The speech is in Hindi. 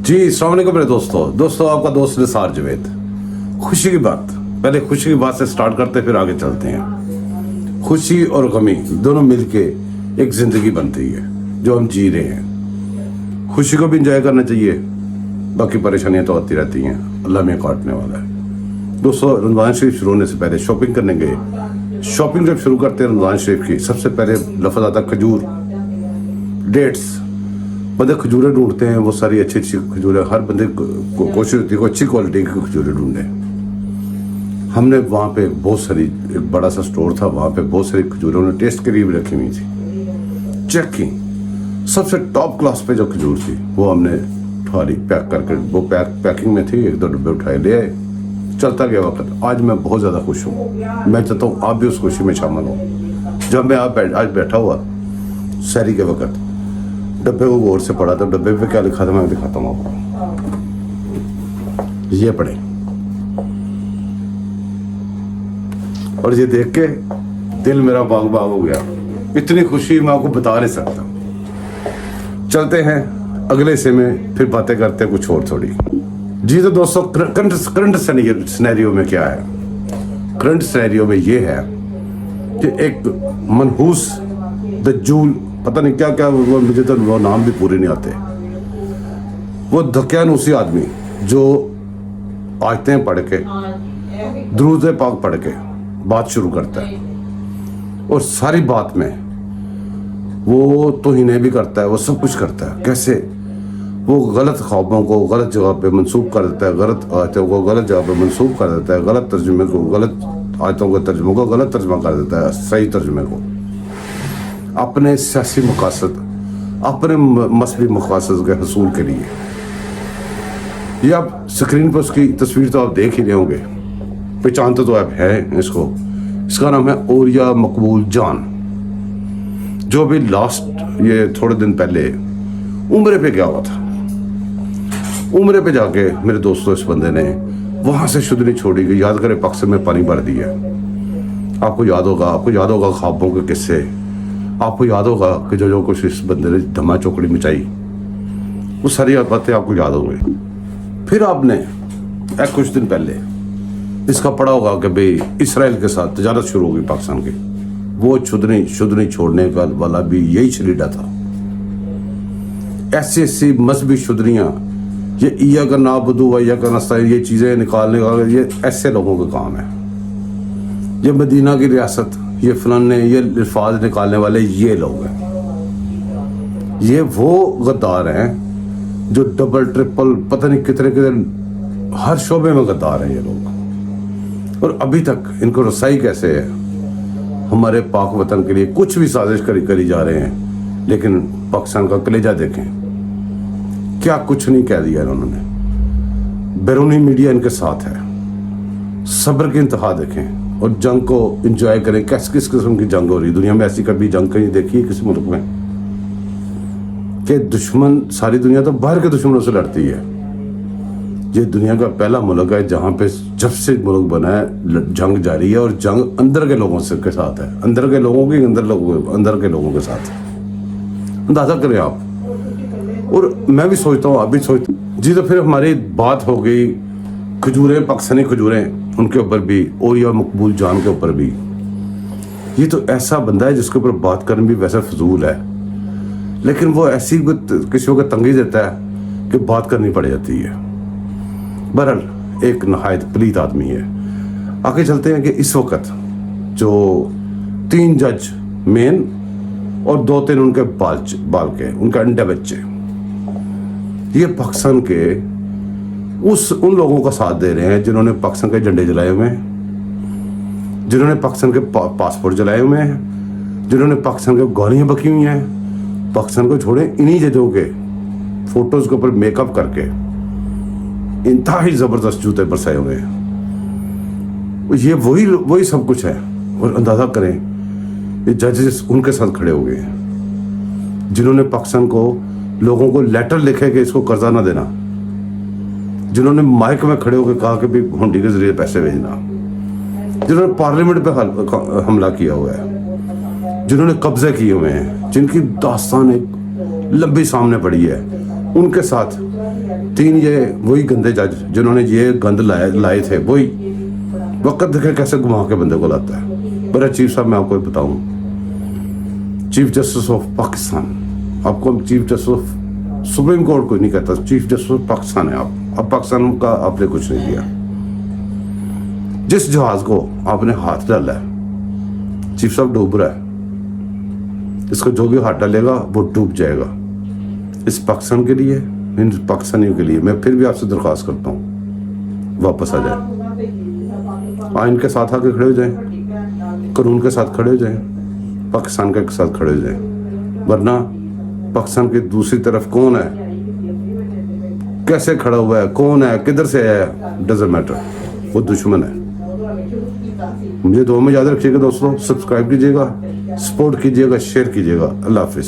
जी अस्सलाम वालेकुम मेरे दोस्तों आपका दोस्त निसार जवेद। खुशी की बात, पहले खुशी की बात से स्टार्ट करते फिर आगे चलते हैं। खुशी और गमी दोनों मिलके एक जिंदगी बनती है जो हम जी रहे हैं। खुशी को भी इंजॉय करना चाहिए, बाकी परेशानियां तो आती रहती हैं, अल्लाह में काटने वाला है। दोस्तों रमज़ान शरीफ शुरू होने से पहले शॉपिंग करने गए। शॉपिंग जब शुरू करते हैं रमज़ान शरीफ की, सबसे पहले लफ्ज़ आता खजूर, डेट्स। बंदे खजूरें ढूंढते हैं, वो सारी अच्छी अच्छी खजूरें, हर बंदे को कोशिश होती है अच्छी क्वालिटी की खजूरें ढूंढें। हमने वहाँ पे बहुत सारी, एक बड़ा सा स्टोर था, वहाँ पे बहुत सारी खजूरें उन्होंने टेस्ट के लिए भी रखी हुई थी। चेक की, सबसे टॉप क्लास पे जो खजूर थी वो हमने उठारी, पैक करके, वो पैकिंग में थी, एक दो डब्बे उठाए ले आए। चलता गया वक्त। आज मैं बहुत ज़्यादा खुश हूँ, मैं चाहता हूँ आप भी उस खुशी में शामिल हो। जब मैं आज बैठा हुआ शहरी के वक्त, डब्बे को गौर से पढ़ा था, डब्बे पे क्या लिखा था मैं दिखाता हूँ आपको। ये पढ़े और ये देख के दिल मेरा बाग बाग हो गया। इतनी खुशी मैं आपको बता नहीं सकता। चलते हैं अगले हिस्से में, फिर बातें करते हैं कुछ और थोड़ी। जी तो दोस्तों करंट सिनेरियो में क्या है? करंट सिनेरियो में ये है कि एक मनहूस दज्जूल, पता नहीं क्या क्या, वो मुझे तो वो नाम भी पूरे नहीं आते, वो धक्यानूसी आदमी जो आयतें पढ़ के, दुरूद पाक पढ़ के बात शुरू करता है और सारी बात में वो तौहीनें भी करता है, वो सब कुछ करता है। कैसे? वो गलत ख्वाबों को गलत जगह पे मंसूब कर देता है, गलत आयतों को गलत जगह पे मंसूब कर देता है, गलत तर्जुमे को, गलत आयतों के तर्जुमे को गलत तर्जुमा कर देता है सही तर्जुमे को, अपने सियासी मकासद, अपने मसली मकासद के हसूल के लिए। ये आप स्क्रीन पर उसकी तस्वीर तो आप देख ही रहे होंगे, पहचानते तो आप है इसको। इसका नाम है औरिया मकबूल जान, जो भी लास्ट ये थोड़े दिन पहले उम्रे पे गया हुआ था। उम्रे पे जाके मेरे दोस्तों इस बंदे ने वहां से शुद्ध नहीं छोड़ी कि याद करे पाकिस्तान में पानी भर दिया। आपको याद होगा ख्वाबों के किस्से, आपको याद होगा कि जो कुछ इस बंदे ने धमा चौकड़ी मचाई, वो सारी बातें आपको याद हो गई। फिर आपने कुछ दिन पहले इसका पढ़ा होगा कि भाई इसराइल के साथ तजारत शुरू होगी पाकिस्तान की। वो शुद्ध नहीं छोड़ने का वाला भी यही छलीडा था। ऐसी मजहबी शुद्धनियाँ, ये ईया का नाबुदू व ईया का नस्ताईन, ये चीज़ें निकालने का ये ऐसे लोगों का काम है। ये मदीना की रियासत, ये फलाने, ये अल्फाज निकालने वाले ये लोग हैं। ये वो गद्दार हैं जो डबल ट्रिपल पता नहीं कितने हर शोबे में गद्दार हैं ये लोग। और अभी तक इनको रसाई कैसे है? हमारे पाक वतन के लिए कुछ भी साजिश करी जा रहे हैं, लेकिन पाकिस्तान का कलेजा देखें, क्या कुछ नहीं कह दिया इन्होंने। बैरूनी मीडिया इनके साथ है। सब्र की इंतहा देखें और जंग को एंजॉय करें। किस किस्म की जंग हो रही दुनिया में? ऐसी कभी जंग कहीं देखी है किसी मुल्क में? कि दुश्मन, सारी दुनिया तो बाहर के दुश्मनों से लड़ती है। ये दुनिया का पहला मुल्क है जहां पे जब से मुल्क बना है जंग जारी है, और जंग अंदर के लोगों से के साथ है, अंदर के लोगों के अंदर के लोगों के साथ। अंदाजा करें आप। और मैं भी सोचता हूँ, आप भी सोचते जी। तो फिर हमारी बात हो गई खजूरें, पाकिस्तानी खजूरें, उनके ऊपर भी, औरिया मकबूल जान के ऊपर भी। ये तो ऐसा बंदा है जिसके ऊपर बात करना भी वैसे फजूल है, लेकिन वो ऐसी किसी को तंगी देता है कि बात करनी पड़ जाती है। बहरहाल एक नहायत पलीत आदमी है। आगे चलते हैं कि इस वक्त जो 3 जज मेन और 2-3 उनके बाल के उनके अंडे बच्चे, ये पाकिस्तान के उन लोगों का साथ दे रहे हैं जिन्होंने पाकिस्तान के झंडे जलाए हुए हैं, जिन्होंने पाकिस्तान के पासपोर्ट जलाए हुए हैं, जिन्होंने पाकिस्तान के गालियां बकी हुई हैं। पाकिस्तान को छोड़े, इन्हीं जजों के फोटोज के ऊपर मेकअप करके इंतहाई जबरदस्त जूते बरसाए हुए हैं। ये वही सब कुछ है। और अंदाजा करें, ये जजेस उनके साथ खड़े हो गए हैं जिन्होंने पाकिस्तान को, लोगों को लेटर लिखे कि इसको कर्जा ना देना, जिन्होंने माइक में खड़े होकर कहा कि भी हुंडी के जरिए पैसे भेजना, जिन्होंने पार्लियामेंट पे हमला किया हुआ है, जिन्होंने कब्जे किए हुए हैं, जिनकी दास्तान एक लंबी सामने पड़ी है, उनके साथ 3 ये वही गंदे जज जिन्होंने ये गंद लाए थे, वही वक्त देखे कैसे घुमा के बंदे को लाता है। पर चीफ साहब मैं आपको बताऊं, चीफ जस्टिस ऑफ पाकिस्तान, आपको chief justice of supreme court कोई नहीं कहता, चीफ जस्टिस ऑफ पाकिस्तान है आप। अब पाकिस्तान का आपने कुछ नहीं किया। जिस जहाज को आपने हाथ डाला है, चीफ साहब डूब रहा है, इसको जो भी हाथ डालेगा वो डूब जाएगा। इस पाकिस्तान के लिए, इन पाकिस्तानियों के लिए मैं फिर भी आपसे दरख्वास्त करता हूँ, वापस आ जाए, आइन के साथ आके खड़े हो जाएं, कानून के साथ खड़े हो जाएं, पाकिस्तान के साथ खड़े हो जाएं। वरना पाकिस्तान की दूसरी तरफ कौन है, कैसे खड़ा हुआ है, कौन है, किधर से है, डजंट मैटर, वो दुश्मन है। मुझे दुआ में याद रखिएगा दोस्तों, सब्सक्राइब कीजिएगा, सपोर्ट कीजिएगा, शेयर कीजिएगा। अल्लाह हाफिज।